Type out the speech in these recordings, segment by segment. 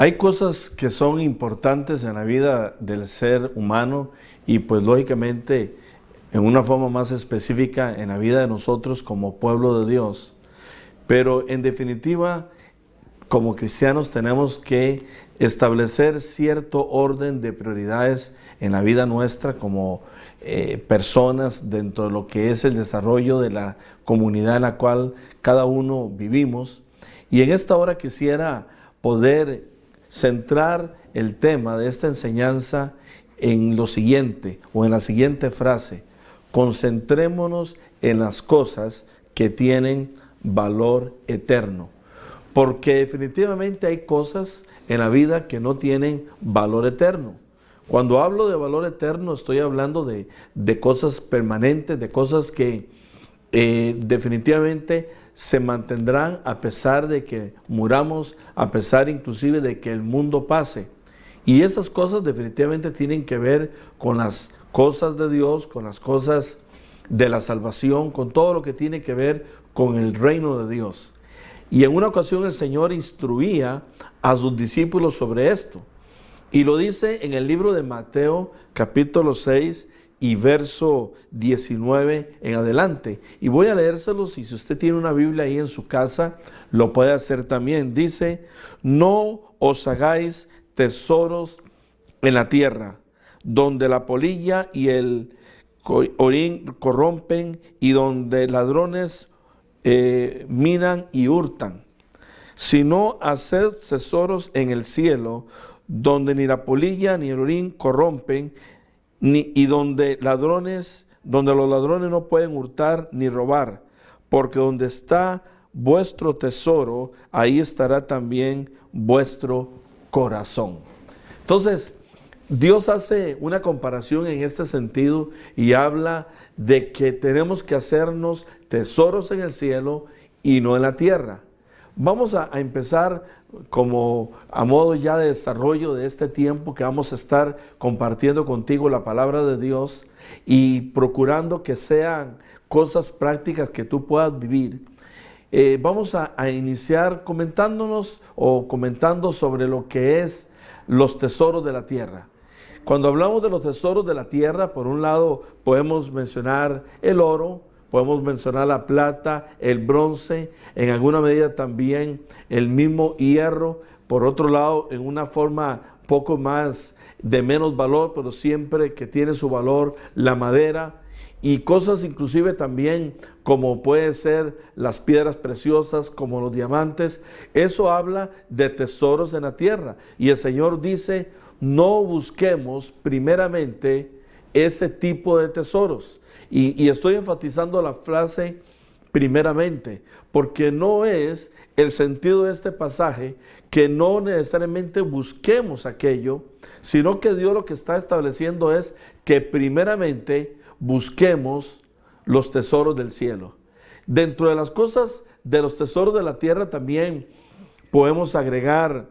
Hay cosas que son importantes en la vida del ser humano y pues lógicamente en una forma más específica en la vida de nosotros como pueblo de Dios. Pero en definitiva, como cristianos tenemos que establecer cierto orden de prioridades en la vida nuestra como personas dentro de lo que es el desarrollo de la comunidad en la cual cada uno vivimos. Y en esta hora quisiera poder centrar el tema de esta enseñanza en lo siguiente, o en la siguiente frase: concentrémonos en las cosas que tienen valor eterno. Porque definitivamente hay cosas en la vida que no tienen valor eterno. Cuando hablo de valor eterno estoy hablando de cosas permanentes, de cosas que definitivamente se mantendrán a pesar de que muramos, a pesar inclusive de que el mundo pase. Y esas cosas definitivamente tienen que ver con las cosas de Dios, con las cosas de la salvación, con todo lo que tiene que ver con el reino de Dios. Y en una ocasión el Señor instruía a sus discípulos sobre esto. Y lo dice en el libro de Mateo, capítulo 6 y verso 19 en adelante. Y voy a leérselos, y si usted tiene una Biblia ahí en su casa, lo puede hacer también. Dice: no os hagáis tesoros en la tierra, donde la polilla y el orín corrompen, y donde ladrones minan y hurtan, sino haced tesoros en el cielo, donde ni la polilla ni el orín corrompen, y donde los ladrones no pueden hurtar ni robar, porque donde está vuestro tesoro, ahí estará también vuestro corazón. Entonces, Dios hace una comparación en este sentido y habla de que tenemos que hacernos tesoros en el cielo y no en la tierra. Vamos a empezar como a modo ya de desarrollo de este tiempo que vamos a estar compartiendo contigo la palabra de Dios y procurando que sean cosas prácticas que tú puedas vivir. Vamos a iniciar comentando sobre lo que es los tesoros de la tierra. Cuando hablamos de los tesoros de la tierra, por un lado podemos mencionar el oro, podemos mencionar la plata, el bronce, en alguna medida también el mismo hierro. Por otro lado, en una forma poco más de menos valor, pero siempre que tiene su valor, la madera, y cosas inclusive también como puede ser las piedras preciosas, como los diamantes. Eso habla de tesoros en la tierra. Y el Señor dice: no busquemos primeramente ese tipo de tesoros. Y estoy enfatizando la frase primeramente, porque no es el sentido de este pasaje que no necesariamente busquemos aquello, sino que Dios lo que está estableciendo es que primeramente busquemos los tesoros del cielo. Dentro de las cosas de los tesoros de la tierra también podemos agregar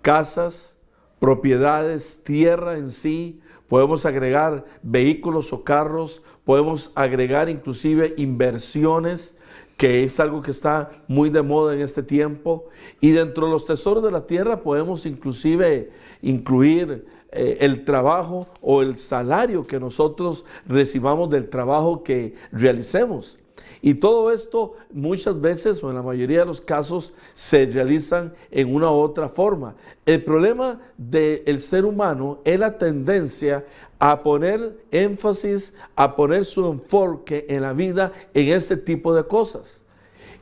casas, propiedades, tierra en sí. Podemos agregar vehículos o carros, podemos agregar inclusive inversiones, que es algo que está muy de moda en este tiempo. Y dentro de los tesoros de la tierra podemos inclusive incluir el trabajo o el salario que nosotros recibamos del trabajo que realicemos. Y todo esto muchas veces, o en la mayoría de los casos, se realizan en una u otra forma. El problema del ser humano es la tendencia a poner énfasis, a poner su enfoque en la vida en este tipo de cosas.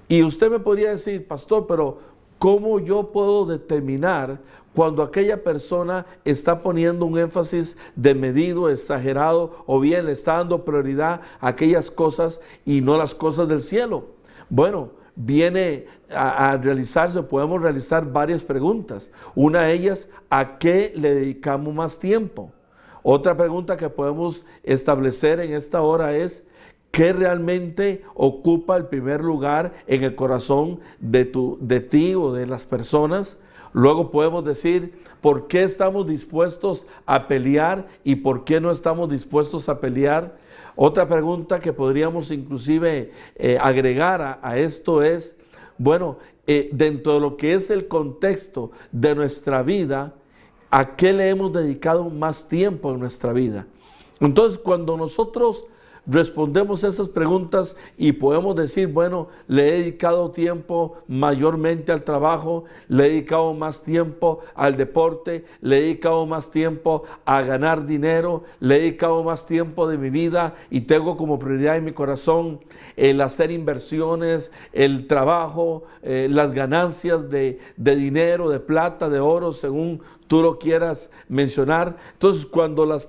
Y usted me podría decir: pastor, pero ¿cómo yo puedo determinar cuando aquella persona está poniendo un énfasis desmedido, exagerado, o bien le está dando prioridad a aquellas cosas y no las cosas del cielo? Bueno, viene a realizarse, podemos realizar varias preguntas. Una de ellas: ¿a qué le dedicamos más tiempo? Otra pregunta que podemos establecer en esta hora es: ¿qué realmente ocupa el primer lugar en el corazón de ti o de las personas? Luego podemos decir: ¿por qué estamos dispuestos a pelear y por qué no estamos dispuestos a pelear? Otra pregunta que podríamos inclusive agregar a esto es: bueno, dentro de lo que es el contexto de nuestra vida, a qué le hemos dedicado más tiempo en nuestra vida. Entonces, cuando nosotros respondemos esas preguntas y podemos decir, bueno, le he dedicado tiempo mayormente al trabajo, le he dedicado más tiempo al deporte, le he dedicado más tiempo a ganar dinero, le he dedicado más tiempo de mi vida y tengo como prioridad en mi corazón el hacer inversiones, el trabajo, las ganancias de dinero, de plata, de oro, según tú lo quieras mencionar. Entonces, cuando las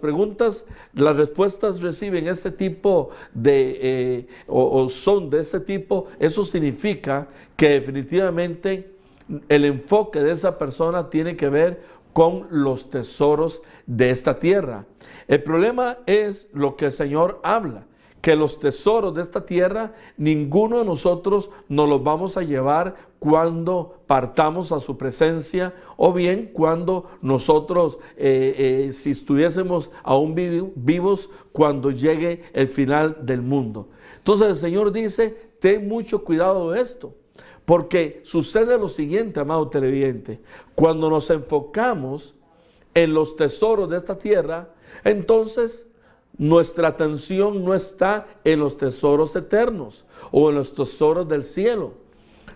respuestas reciben este tipo de, o son de ese tipo, eso significa que definitivamente el enfoque de esa persona tiene que ver con los tesoros de esta tierra. El problema es lo que el Señor habla, que los tesoros de esta tierra, ninguno de nosotros nos los vamos a llevar cuando partamos a su presencia, o bien cuando nosotros, si estuviésemos aún vivos, cuando llegue el final del mundo. Entonces el Señor dice, ten mucho cuidado de esto, porque sucede lo siguiente, amado televidente, cuando nos enfocamos en los tesoros de esta tierra, entonces nuestra atención no está en los tesoros eternos o en los tesoros del cielo.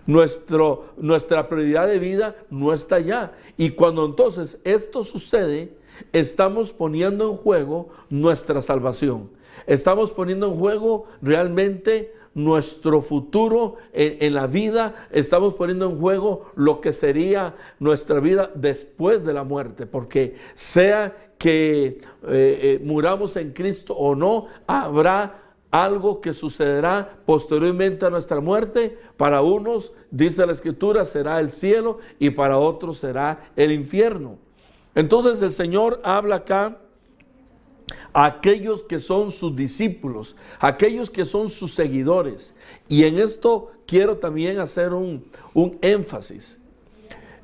Nuestra prioridad de vida no está allá. Y cuando entonces esto sucede, estamos poniendo en juego nuestra salvación. Estamos poniendo en juego realmente nuestro futuro en la vida. Estamos poniendo en juego lo que sería nuestra vida después de la muerte. Porque sea que muramos en Cristo o no, habrá algo que sucederá posteriormente a nuestra muerte. Para unos, dice la Escritura, será el cielo y para otros será el infierno. Entonces el Señor habla acá a aquellos que son sus discípulos, aquellos que son sus seguidores. Y en esto quiero también hacer un énfasis.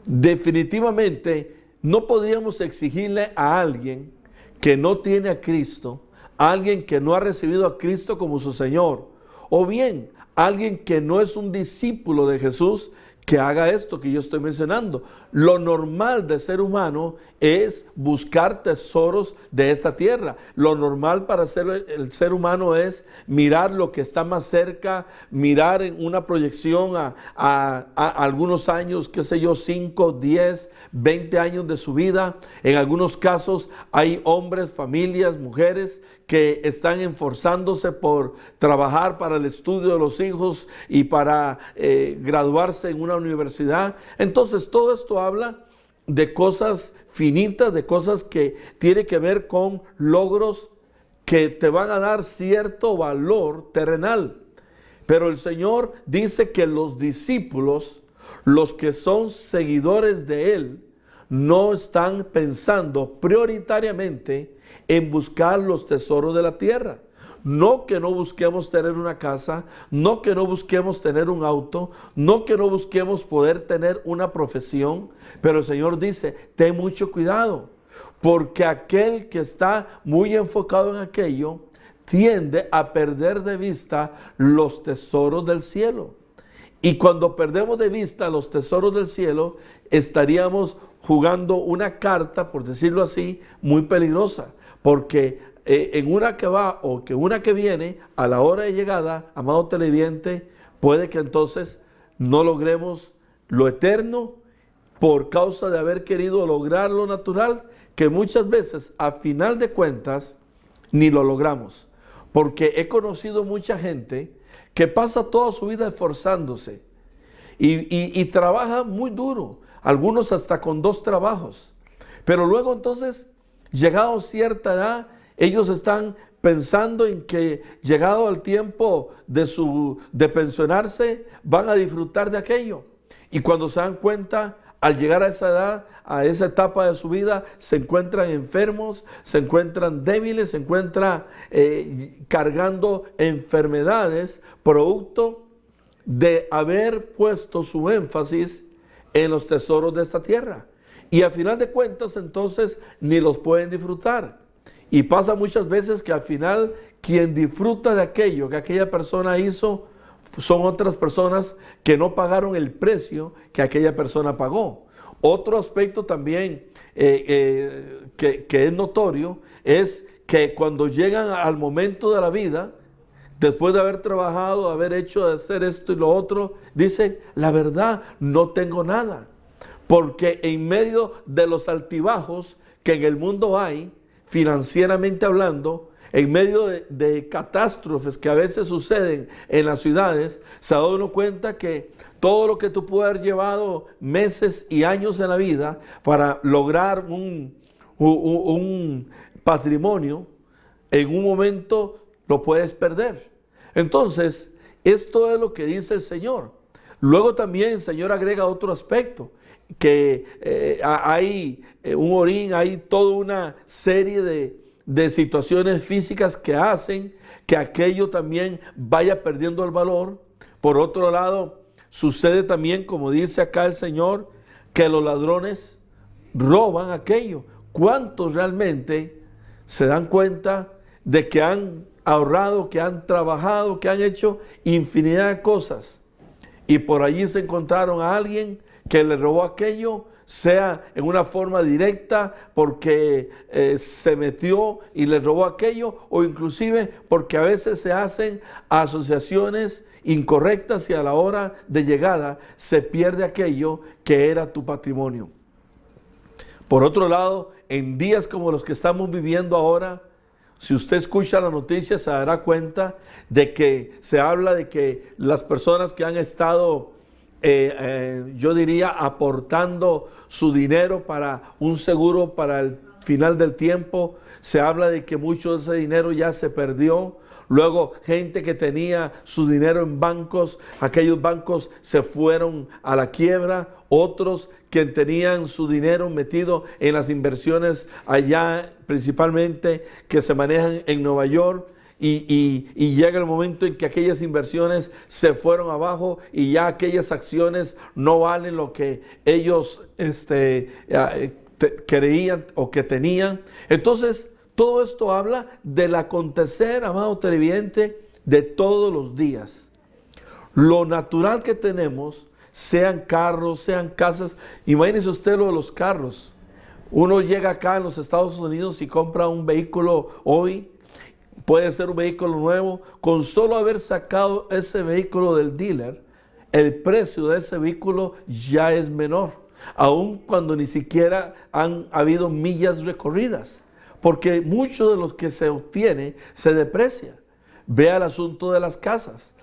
Definitivamente no podríamos exigirle a alguien que no tiene a Cristo, alguien que no ha recibido a Cristo como su Señor, o bien alguien que no es un discípulo de Jesús, que haga esto que yo estoy mencionando. Lo normal de ser humano es buscar tesoros de esta tierra. Lo normal para el ser humano es mirar lo que está más cerca, mirar en una proyección a algunos años, qué sé yo, 5, 10, 20 años de su vida. En algunos casos hay hombres, familias, mujeres que están esforzándose por trabajar para el estudio de los hijos y para graduarse en una universidad. Entonces todo esto habla de cosas finitas, de cosas que tienen que ver con logros que te van a dar cierto valor terrenal. Pero el Señor dice que los discípulos, los que son seguidores de Él, no están pensando prioritariamente en buscar los tesoros de la tierra. No que no busquemos tener una casa, no que no busquemos tener un auto, no que no busquemos poder tener una profesión, pero el Señor dice, ten mucho cuidado, porque aquel que está muy enfocado en aquello, tiende a perder de vista los tesoros del cielo. Y cuando perdemos de vista los tesoros del cielo, estaríamos jugando una carta, por decirlo así, muy peligrosa, porque en una que va o que una que viene, a la hora de llegada, amado televidente, puede que entonces no logremos lo eterno por causa de haber querido lograr lo natural, que muchas veces a final de cuentas ni lo logramos. Porque he conocido mucha gente que pasa toda su vida esforzándose y trabaja muy duro, algunos hasta con 2 trabajos, pero luego entonces, llegado a cierta edad, ellos están pensando en que llegado al tiempo de pensionarse, van a disfrutar de aquello. Y cuando se dan cuenta, al llegar a esa edad, a esa etapa de su vida, se encuentran enfermos, se encuentran débiles, se encuentran cargando enfermedades, producto de haber puesto su énfasis en los tesoros de esta tierra. Y al final de cuentas, entonces, ni los pueden disfrutar. Y pasa muchas veces que al final, quien disfruta de aquello que aquella persona hizo, son otras personas que no pagaron el precio que aquella persona pagó. Otro aspecto también que es notorio es que cuando llegan al momento de la vida, después de haber trabajado, haber hecho, de hacer esto y lo otro, dicen, la verdad, no tengo nada. Porque en medio de los altibajos que en el mundo hay, financieramente hablando, en medio de catástrofes que a veces suceden en las ciudades, se da uno cuenta que todo lo que tú puedes haber llevado meses y años en la vida para lograr un patrimonio, en un momento lo puedes perder. Entonces, esto es lo que dice el Señor. Luego también el Señor agrega otro aspecto, que hay un orín, hay toda una serie de situaciones físicas que hacen que aquello también vaya perdiendo el valor. Por otro lado, sucede también, como dice acá el Señor, que los ladrones roban aquello. ¿Cuántos realmente se dan cuenta de que han ahorrado, que han trabajado, que han hecho infinidad de cosas, y por allí se encontraron a alguien que le robó aquello, sea en una forma directa porque se metió y le robó aquello, o inclusive porque a veces se hacen asociaciones incorrectas y a la hora de llegada se pierde aquello que era tu patrimonio? Por otro lado, en días como los que estamos viviendo ahora, si usted escucha la noticia se dará cuenta de que se habla de que las personas que han estado, yo diría, aportando su dinero para un seguro para el final del tiempo, se habla de que mucho de ese dinero ya se perdió. Luego, gente que tenía su dinero en bancos, aquellos bancos se fueron a la quiebra. Otros que tenían su dinero metido en las inversiones allá, principalmente que se manejan en Nueva York, y llega el momento en que aquellas inversiones se fueron abajo y ya aquellas acciones no valen lo que ellos creían o que tenían. Entonces, todo esto habla del acontecer, amado televidente, de todos los días. Lo natural que tenemos, sean carros, sean casas. Imagínese usted lo de los carros. Uno llega acá en los Estados Unidos y compra un vehículo hoy, puede ser un vehículo nuevo, con solo haber sacado ese vehículo del dealer, el precio de ese vehículo ya es menor, aun cuando ni siquiera han habido millas recorridas, porque mucho de lo que se obtiene se deprecia. Vea el asunto de las casas.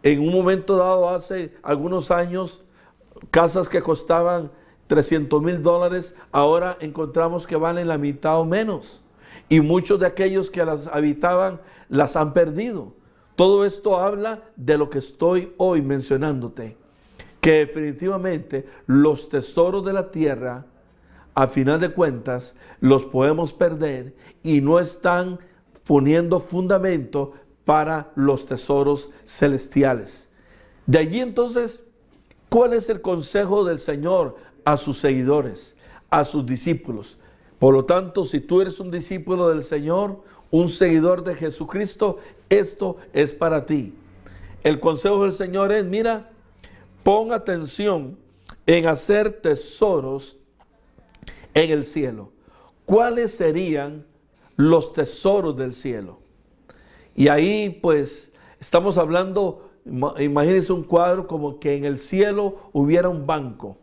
En un momento dado, hace algunos años, casas que costaban $300,000, ahora encontramos que valen la mitad o menos. Y muchos de aquellos que las habitaban las han perdido. Todo esto habla de lo que estoy hoy mencionándote, que definitivamente los tesoros de la tierra, a final de cuentas, los podemos perder y no están poniendo fundamento para los tesoros celestiales. De allí entonces, ¿cuál es el consejo del Señor a sus seguidores, a sus discípulos? Por lo tanto, si tú eres un discípulo del Señor, un seguidor de Jesucristo, esto es para ti. El consejo del Señor es, mira, pon atención en hacer tesoros en el cielo. ¿Cuáles serían los tesoros del cielo? Y ahí pues estamos hablando, imagínense un cuadro como que en el cielo hubiera un banco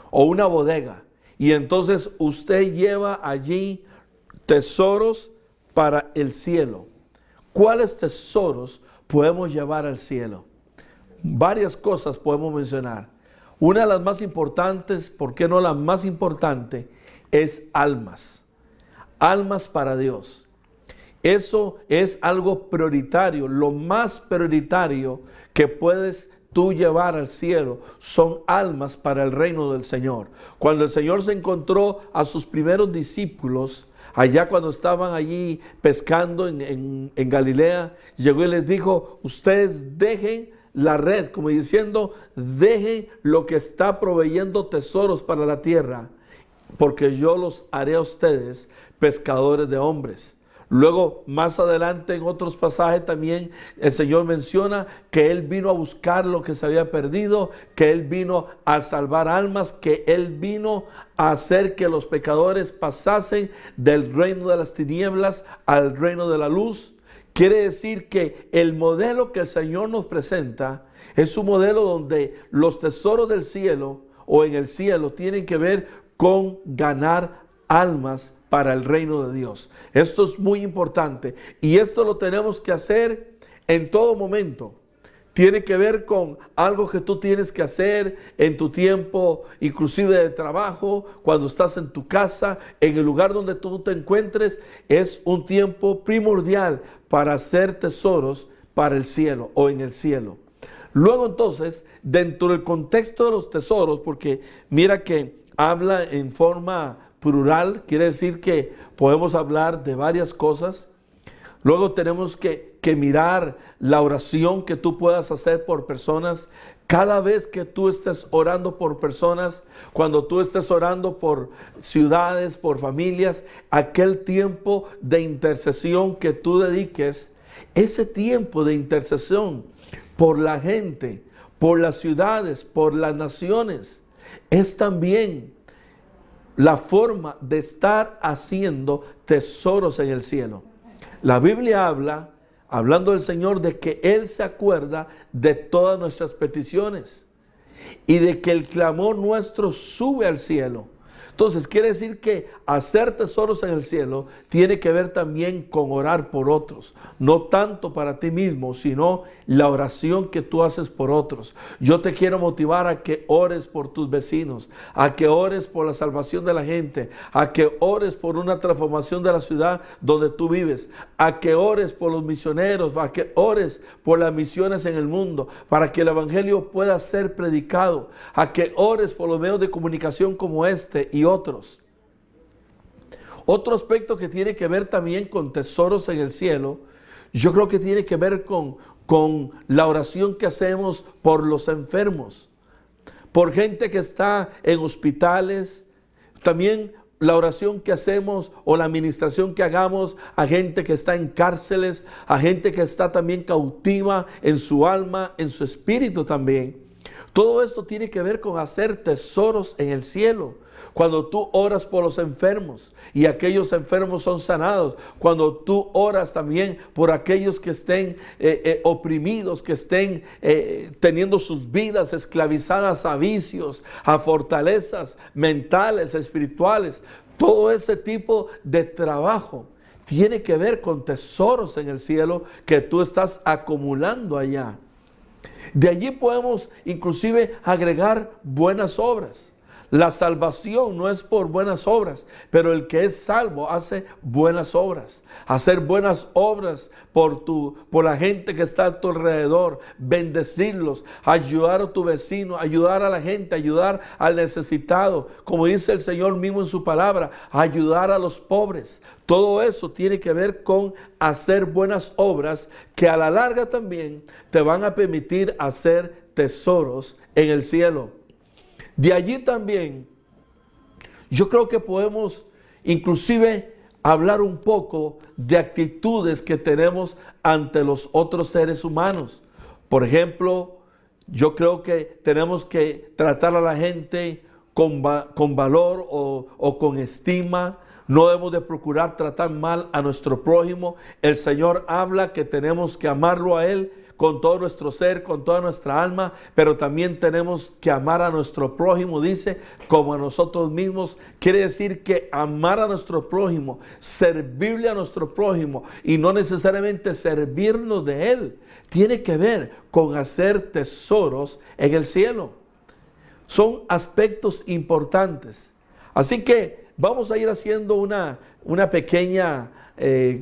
o una bodega. Y entonces usted lleva allí tesoros para el cielo. ¿Cuáles tesoros podemos llevar al cielo? Varias cosas podemos mencionar. Una de las más importantes, ¿por qué no la más importante? Es almas. Almas para Dios. Eso es algo prioritario. Lo más prioritario que puedes tú llevar al cielo son almas para el reino del Señor. Cuando el Señor se encontró a sus primeros discípulos, allá cuando estaban allí pescando en Galilea, llegó y les dijo, ustedes dejen la red, como diciendo, dejen lo que está proveyendo tesoros para la tierra, porque yo los haré a ustedes pescadores de hombres. Luego, más adelante en otros pasajes también el Señor menciona que Él vino a buscar lo que se había perdido, que Él vino a salvar almas, que Él vino a hacer que los pecadores pasasen del reino de las tinieblas al reino de la luz. Quiere decir que el modelo que el Señor nos presenta es un modelo donde los tesoros del cielo o en el cielo tienen que ver con ganar almas para el reino de Dios. Esto es muy importante y esto lo tenemos que hacer en todo momento. Tiene que ver con algo que tú tienes que hacer en tu tiempo, inclusive de trabajo, cuando estás en tu casa, en el lugar donde tú te encuentres. Es un tiempo primordial para hacer tesoros para el cielo o en el cielo. Luego entonces, dentro del contexto de los tesoros, porque mira que habla en forma plural, quiere decir que podemos hablar de varias cosas. Luego tenemos que mirar la oración que tú puedas hacer por personas. Cada vez que tú estés orando por personas, cuando tú estés orando por ciudades, por familias, aquel tiempo de intercesión que tú dediques, ese tiempo de intercesión por la gente, por las ciudades, por las naciones, es también la forma de estar haciendo tesoros en el cielo. La Biblia habla, hablando del Señor, de que Él se acuerda de todas nuestras peticiones y de que el clamor nuestro sube al cielo. Entonces quiere decir que hacer tesoros en el cielo tiene que ver también con orar por otros. No tanto para ti mismo, sino la oración que tú haces por otros. Yo te quiero motivar a que ores por tus vecinos, a que ores por la salvación de la gente, a que ores por una transformación de la ciudad donde tú vives, a que ores por los misioneros, a que ores por las misiones en el mundo, para que el evangelio pueda ser predicado, a que ores por los medios de comunicación como este y otros. Otro aspecto que tiene que ver también con tesoros en el cielo, yo creo que tiene que ver con la oración que hacemos por los enfermos, por gente que está en hospitales, también la oración que hacemos o la administración que hagamos a gente que está en cárceles, a gente que está también cautiva en su alma, en su espíritu también. Todo esto tiene que ver con hacer tesoros en el cielo. Cuando tú oras por los enfermos y aquellos enfermos son sanados, cuando tú oras también por aquellos que estén oprimidos, que estén teniendo sus vidas esclavizadas a vicios, a fortalezas mentales, espirituales, todo ese tipo de trabajo tiene que ver con tesoros en el cielo que tú estás acumulando allá. De allí podemos inclusive agregar buenas obras. La salvación no es por buenas obras, pero el que es salvo hace buenas obras. Hacer buenas obras por la gente que está a tu alrededor, bendecirlos, ayudar a tu vecino, ayudar a la gente, ayudar al necesitado. Como dice el Señor mismo en su palabra, ayudar a los pobres. Todo eso tiene que ver con hacer buenas obras que a la larga también te van a permitir hacer tesoros en el cielo. De allí también, yo creo que podemos inclusive hablar un poco de actitudes que tenemos ante los otros seres humanos. Por ejemplo, yo creo que tenemos que tratar a la gente con valor o con estima. No debemos de procurar tratar mal a nuestro prójimo. El Señor habla que tenemos que amarlo a Él con todo nuestro ser, con toda nuestra alma, pero también tenemos que amar a nuestro prójimo, dice, como a nosotros mismos. Quiere decir que amar a nuestro prójimo, servirle a nuestro prójimo y no necesariamente servirnos de Él, tiene que ver con hacer tesoros en el cielo. Son aspectos importantes. Así que vamos a ir haciendo una pequeña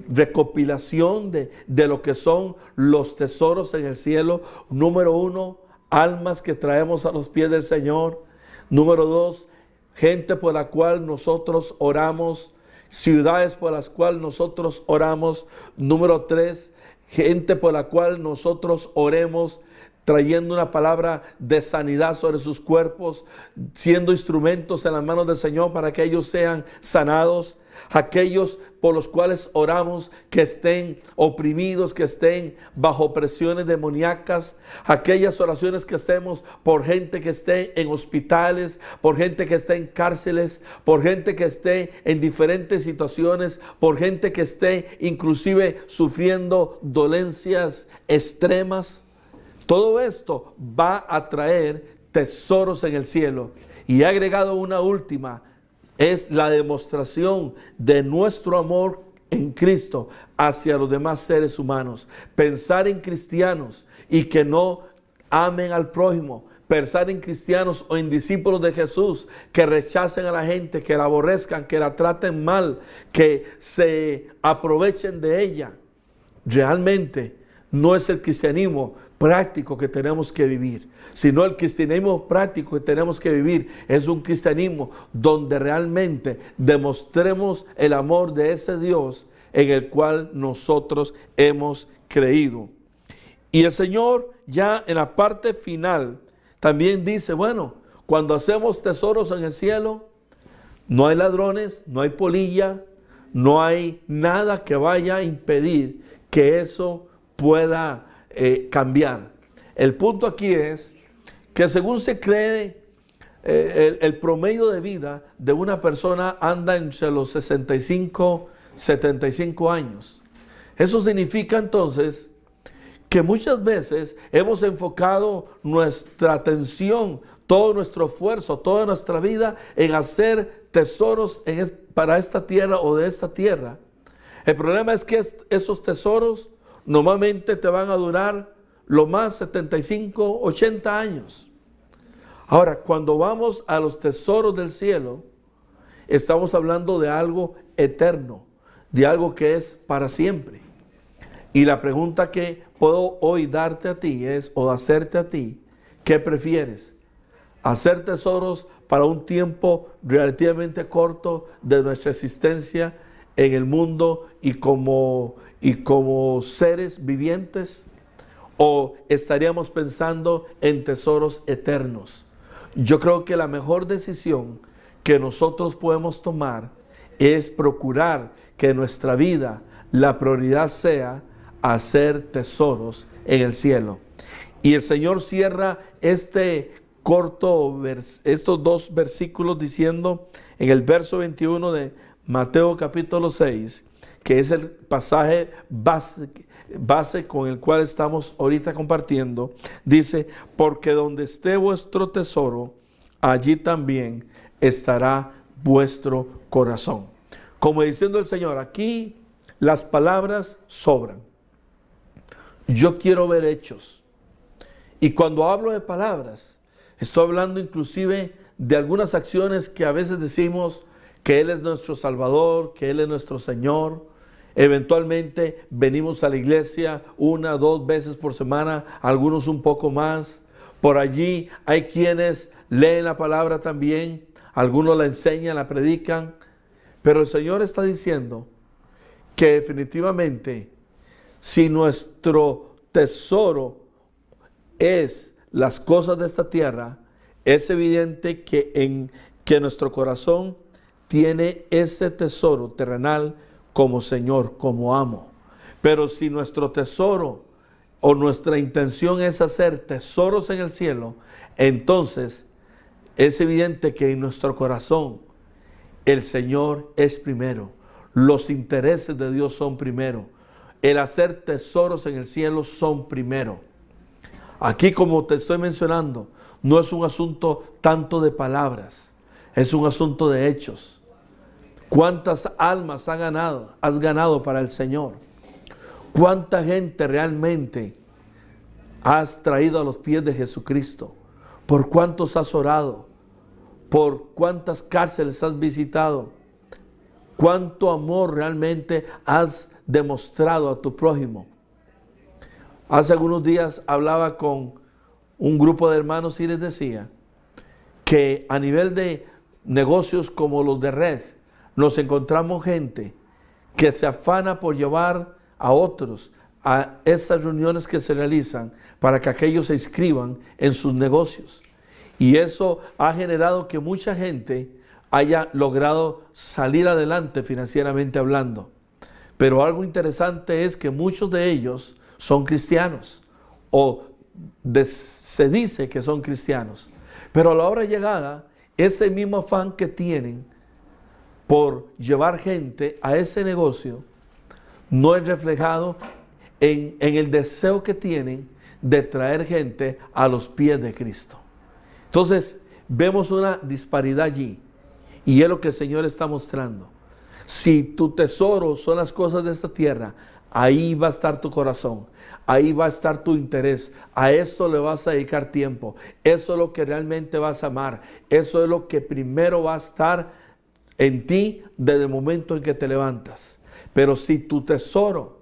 recopilación de lo que son los tesoros en el cielo. Número 1, almas que traemos a los pies del Señor. Número 2, gente por la cual nosotros oramos, ciudades por las cuales nosotros oramos. Número 3, gente por la cual nosotros oremos, trayendo una palabra de sanidad sobre sus cuerpos, siendo instrumentos en las manos del Señor para que ellos sean sanados. aquellos por los cuales oramos que estén oprimidos, que estén bajo presiones demoníacas, aquellas oraciones que hacemos por gente que esté en hospitales, por gente que esté en cárceles, por gente que esté en diferentes situaciones, por gente que esté inclusive sufriendo dolencias extremas. Todo esto va a traer tesoros en el cielo. Y he agregado una última, es la demostración de nuestro amor en Cristo hacia los demás seres humanos. Pensar en cristianos y que no amen al prójimo. Pensar en cristianos o en discípulos de Jesús que rechacen a la gente, que la aborrezcan, que la traten mal, que se aprovechen de ella. Realmente no es el cristianismo práctico que tenemos que vivir, sino el cristianismo práctico que tenemos que vivir es un cristianismo donde realmente demostremos el amor de ese Dios en el cual nosotros hemos creído. Y el Señor ya en la parte final también dice, bueno, cuando hacemos tesoros en el cielo, no hay ladrones, no hay polilla, no hay nada que vaya a impedir que eso pueda cambiar. El punto aquí es que según se cree, el promedio de vida de una persona anda entre los 65, 75 años. Eso significa entonces que muchas veces hemos enfocado nuestra atención, todo nuestro esfuerzo, toda nuestra vida en hacer tesoros para esta tierra o de esta tierra. El problema es que esos tesoros normalmente te van a durar lo más 75, 80 años. Ahora, cuando vamos a los tesoros del cielo, estamos hablando de algo eterno, de algo que es para siempre. Y la pregunta que puedo hoy darte a ti o hacerte a ti, ¿qué prefieres? ¿Hacer tesoros para un tiempo relativamente corto de nuestra existencia en el mundo y como seres vivientes? ¿O estaríamos pensando en tesoros eternos? Yo creo que la mejor decisión que nosotros podemos tomar es procurar que en nuestra vida la prioridad sea hacer tesoros en el cielo. Y el Señor cierra estos dos versículos diciendo en el verso 21 de Mateo capítulo 6, que es el pasaje base con el cual estamos ahorita compartiendo, dice, porque donde esté vuestro tesoro, allí también estará vuestro corazón. Como diciendo el Señor, aquí las palabras sobran. Yo quiero ver hechos. Y cuando hablo de palabras, estoy hablando inclusive de algunas acciones que a veces decimos que Él es nuestro Salvador, que Él es nuestro Señor. Eventualmente venimos a la iglesia 1 o 2 veces por semana, algunos un poco más. Por allí hay quienes leen la palabra también, algunos la enseñan, la predican. Pero el Señor está diciendo que definitivamente si nuestro tesoro es las cosas de esta tierra, es evidente que nuestro corazón tiene ese tesoro terrenal como Señor, como amo. Pero si nuestro tesoro o nuestra intención es hacer tesoros en el cielo, entonces es evidente que en nuestro corazón el Señor es primero. Los intereses de Dios son primero. El hacer tesoros en el cielo son primero. Aquí, como te estoy mencionando, no es un asunto tanto de palabras, es un asunto de hechos. ¿Cuántas almas has ganado para el Señor? ¿Cuánta gente realmente has traído a los pies de Jesucristo? ¿Por cuántos has orado? ¿Por cuántas cárceles has visitado? ¿Cuánto amor realmente has demostrado a tu prójimo? Hace algunos días hablaba con un grupo de hermanos y les decía que a nivel de negocios como los de red, nos encontramos gente que se afana por llevar a otros a esas reuniones que se realizan para que aquellos se inscriban en sus negocios. Y eso ha generado que mucha gente haya logrado salir adelante financieramente hablando. Pero algo interesante es que muchos de ellos son cristianos o se dice que son cristianos. Pero a la hora llegada, ese mismo afán que tienen por llevar gente a ese negocio no es reflejado en el deseo que tienen de traer gente a los pies de Cristo. Entonces, vemos una disparidad allí. Y es lo que el Señor está mostrando. Si tu tesoro son las cosas de esta tierra, ahí va a estar tu corazón. Ahí va a estar tu interés. A esto le vas a dedicar tiempo. Eso es lo que realmente vas a amar. Eso es lo que primero va a estar en ti desde el momento en que te levantas. Pero si tu tesoro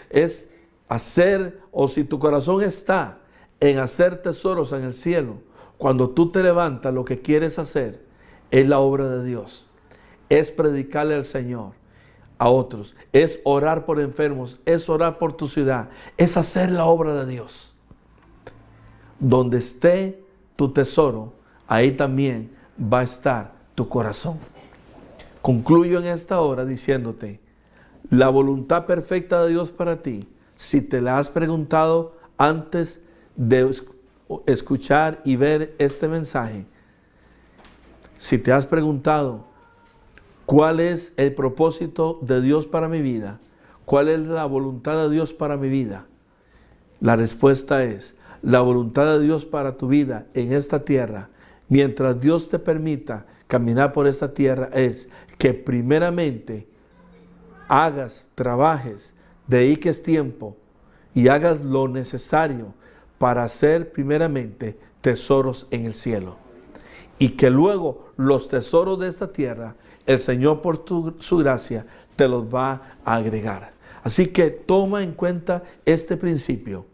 es hacer, o si tu corazón está en hacer tesoros en el cielo, cuando tú te levantas, lo que quieres hacer es la obra de Dios. Es predicarle al Señor a otros. Es orar por enfermos. Es orar por tu ciudad. Es hacer la obra de Dios. Donde esté tu tesoro, ahí también va a estar tu corazón. Concluyo en esta hora diciéndote, la voluntad perfecta de Dios para ti, si te la has preguntado antes de escuchar y ver este mensaje, si te has preguntado cuál es el propósito de Dios para mi vida, cuál es la voluntad de Dios para mi vida, la respuesta es, la voluntad de Dios para tu vida en esta tierra, mientras Dios te permita caminar por esta tierra, es que primeramente hagas, trabajes, dediques tiempo y hagas lo necesario para hacer primeramente tesoros en el cielo. Y que luego los tesoros de esta tierra, el Señor por su gracia te los va a agregar. Así que toma en cuenta este principio.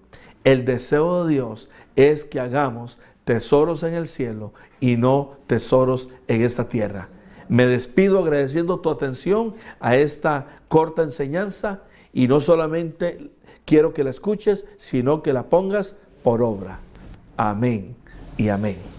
El deseo de Dios es que hagamos tesoros en el cielo y no tesoros en esta tierra. Me despido agradeciendo tu atención a esta corta enseñanza y no solamente quiero que la escuches, sino que la pongas por obra. Amén y amén.